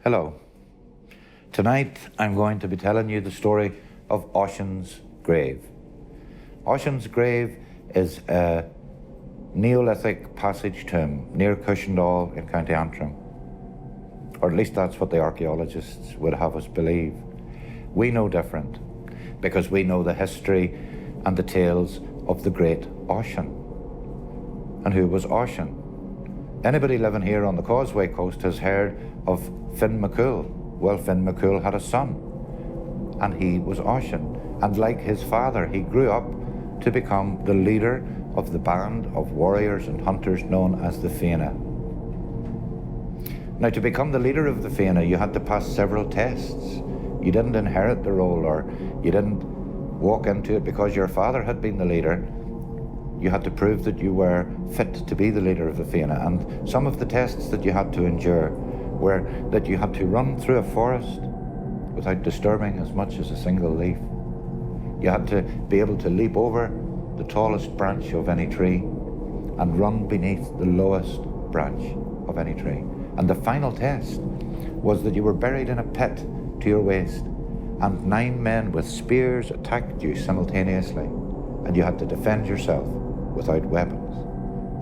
Hello. Tonight I'm going to be telling you the story of Ossians Grave. Ossians Grave is a Neolithic passage tomb near Cushendall in County Antrim. Or at least that's what the archaeologists would have us believe. We know different because we know the history and the tales of the great Ossian. And who was Ossian? Anybody living here on the Causeway coast has heard of Finn McCool. Well, Finn McCool had a son, and he was Ossian. And like his father, he grew up to become the leader of the band of warriors and hunters known as the Fianna. Now, to become the leader of the Fianna, you had to pass several tests. You didn't inherit the role, or you didn't walk into it because your father had been the leader. You had to prove that you were fit to be the leader of the Fianna, and some of the tests that you had to endure were that you had to run through a forest without disturbing as much as a single leaf. You had to be able to leap over the tallest branch of any tree and run beneath the lowest branch of any tree. And the final test was that you were buried in a pit to your waist, and 9 men with spears attacked you simultaneously, and you had to defend yourself without weapons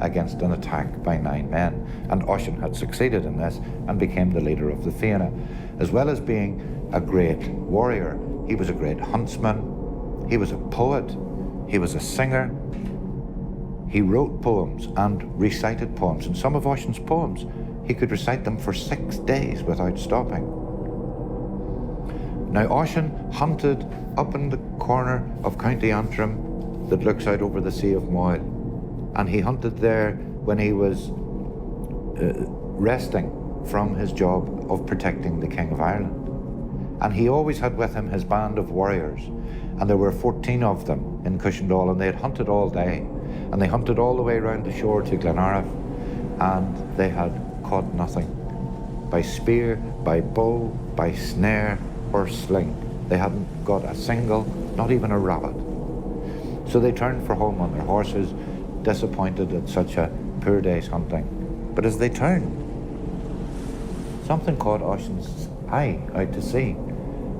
against an attack by 9 men. And Ossian had succeeded in this and became the leader of the Fianna. As well as being a great warrior, he was a great huntsman, he was a poet, he was a singer. He wrote poems and recited poems, and some of Ossian's poems, he could recite them for 6 days without stopping. Now, Ossian hunted up in the corner of County Antrim that looks out over the Sea of Moyle, and he hunted there when he was resting from his job of protecting the King of Ireland. And he always had with him his band of warriors, and there were 14 of them in Cushendall, and they had hunted all day, and they hunted all the way around the shore to Glenarif, and they had caught nothing. By spear, by bow, by snare, or sling, they hadn't got a single, not even a rabbit. So they turned for home on their horses, disappointed at such a poor day's hunting. But as they turned, something caught Ossian's eye out to sea,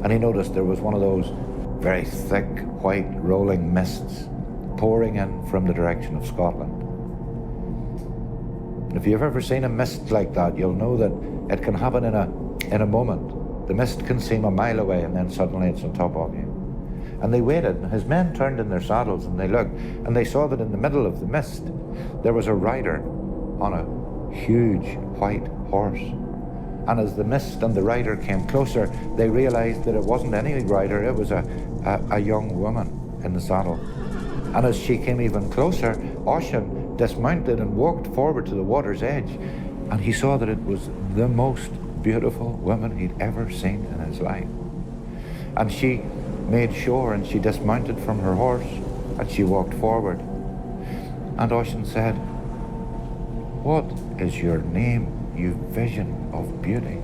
and he noticed there was one of those very thick, white, rolling mists pouring in from the direction of Scotland. If you've ever seen a mist like that, you'll know that it can happen in a moment. The mist can seem a mile away, and then suddenly it's on top of you. And they waited, and his men turned in their saddles, and they looked, and they saw that in the middle of the mist there was a rider on a huge white horse. And as the mist and the rider came closer, they realized that it wasn't any rider, it was a young woman in the saddle. And as she came even closer, Ossian dismounted and walked forward to the water's edge, and he saw that it was the most beautiful woman he'd ever seen in his life. And she made shore, and she dismounted from her horse, and she walked forward. And Ossian said, "What is your name, you vision of beauty?"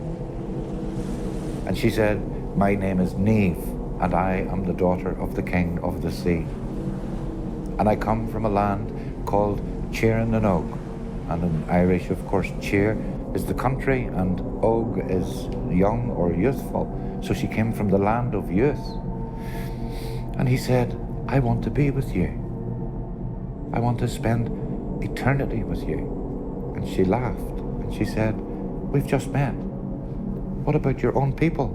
And she said, "My name is Neve, and I am the daughter of the King of the Sea. And I come from a land called Cheerin and Og." And in Irish, of course, cheer is the country, and Og is young or youthful. So she came from the land of youth. And he said, "I want to be with you. I want to spend eternity with you." And she laughed, and she said, "We've just met. What about your own people?"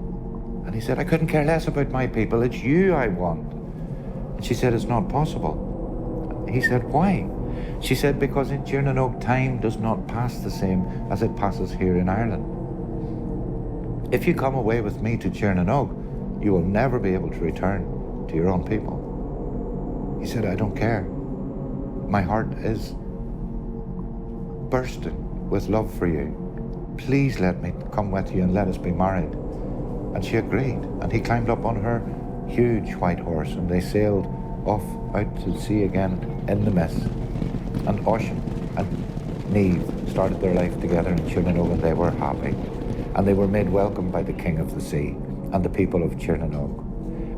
And he said, "I couldn't care less about my people. It's you I want." And she said, "It's not possible." He said, "Why?" She said, "Because in Tirnanog time does not pass the same as it passes here in Ireland. If you come away with me to Tirnanog, you will never be able to return to your own people." He said, "I don't care. My heart is bursting with love for you. Please let me come with you and let us be married." And she agreed, and he climbed up on her huge white horse, and they sailed off out to sea again in the mist. And Ossian and Neve started their life together in Tirnanog, and they were happy. And they were made welcome by the King of the Sea and the people of Tirnanog.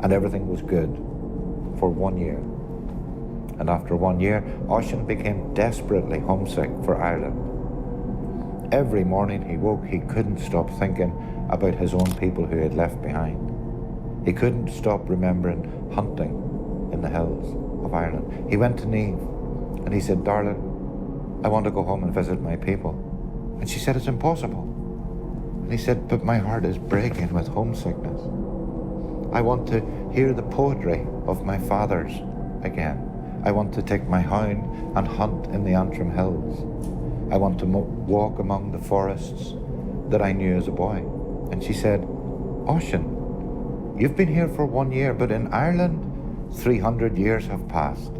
And everything was good for 1 year. And after 1 year, Ossian became desperately homesick for Ireland. Every morning he woke, he couldn't stop thinking about his own people who he had left behind. He couldn't stop remembering hunting in the hills of Ireland. He went to Niamh and he said, "Darling, I want to go home and visit my people." And she said, "It's impossible." And he said, "But my heart is breaking with homesickness. I want to hear the poetry of my fathers again. I want to take my hound and hunt in the Antrim hills. I want to walk among the forests that I knew as a boy." And she said, "Ossian, you've been here for 1 year, but in Ireland, 300 years have passed.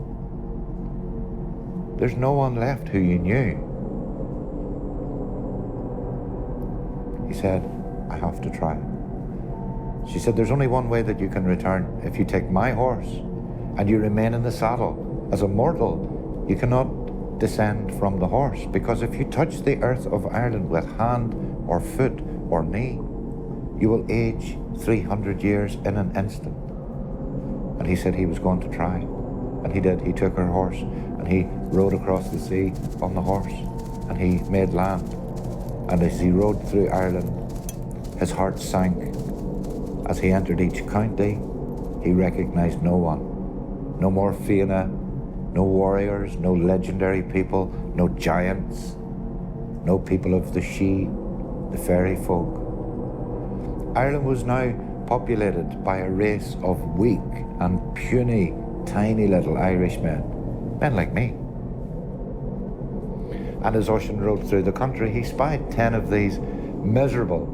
There's no one left who you knew." He said, "I have to try." She said, "There's only one way that you can return. If you take my horse and you remain in the saddle as a mortal, you cannot descend from the horse, because if you touch the earth of Ireland with hand or foot or knee, you will age 300 years in an instant." And he said he was going to try. And he did. He took her horse and he rode across the sea on the horse and he made land. And as he rode through Ireland, his heart sank. As he entered each county, he recognized no one. No more Fianna, no warriors, no legendary people, no giants, no people of the She, the fairy folk. Ireland was now populated by a race of weak and puny, tiny little Irishmen, men like me. And as Ossian rode through the country, he spied 10 of these miserable,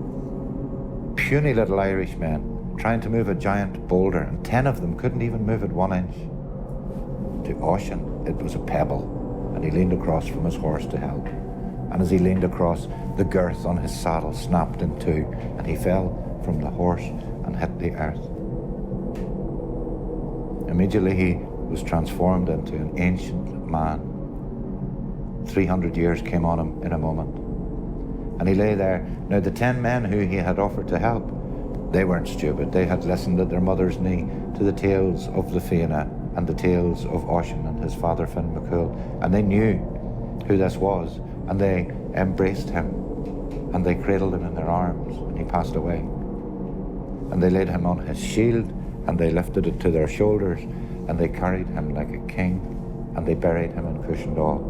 puny little Irishmen trying to move a giant boulder, and 10 of them couldn't even move it 1 inch. To Ossian, it was a pebble, and he leaned across from his horse to help. And as he leaned across, the girth on his saddle snapped in two, and he fell from the horse and hit the earth. Immediately he was transformed into an ancient man. 300 years came on him in a moment. And he lay there. Now the 10 men who he had offered to help, they weren't stupid. They had listened at their mother's knee to the tales of the Fianna and the tales of Ossian and his father Finn McCool, and they knew who this was, and they embraced him, and they cradled him in their arms, and he passed away. And they laid him on his shield, and they lifted it to their shoulders, and they carried him like a king, and they buried him in Cushendall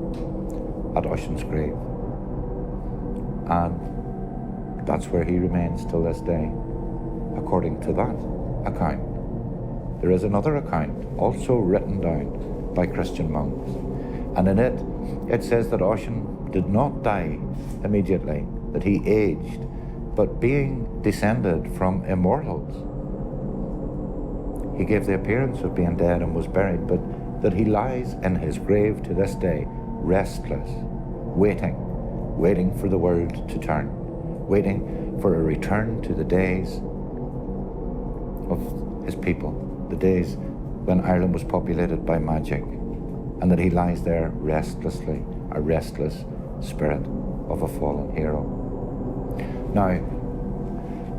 at Ossians Grave. And that's where he remains till this day, according to that account. There is another account, also written down by Christian monks, and in it says that Ossian did not die immediately, that he aged, but being descended from immortals, he gave the appearance of being dead and was buried, but that he lies in his grave to this day, restless, waiting for the world to turn, waiting for a return to the days of his people, the days when Ireland was populated by magic, and that he lies there restlessly, a restless spirit of a fallen hero. Now,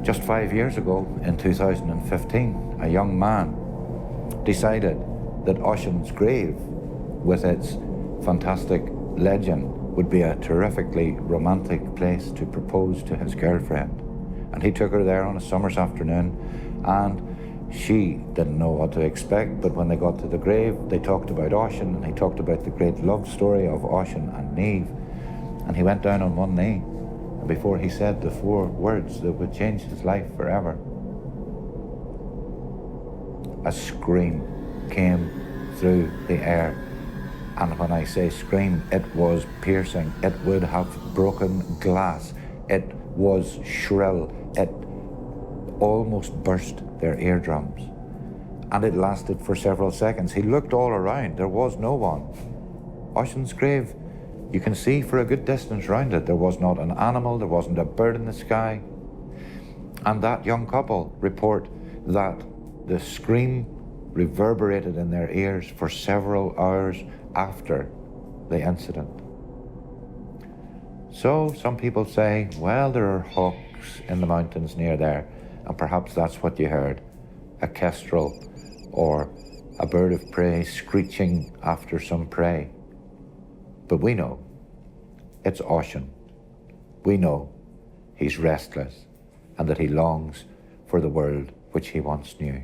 just 5 years ago, in 2015, a young man decided that Ossians Grave, with its fantastic legend, would be a terrifically romantic place to propose to his girlfriend. And he took her there on a summer's afternoon, and she didn't know what to expect, but when they got to the grave, they talked about Ossian, and he talked about the great love story of Ossian and Niamh. And he went down on one knee, and before he said the 4 words that would change his life forever, a scream came through the air. And when I say scream, it was piercing. It would have broken glass. It was shrill. It almost burst their eardrums. And it lasted for several seconds. He looked all around. There was no one. Ossians Grave, you can see for a good distance round it. There was not an animal. There wasn't a bird in the sky. And that young couple report that the scream reverberated in their ears for several hours after the incident. So some people say, well, there are hawks in the mountains near there, and perhaps that's what you heard, a kestrel or a bird of prey screeching after some prey. But we know it's Ossian, we know he's restless and that he longs for the world which he once knew.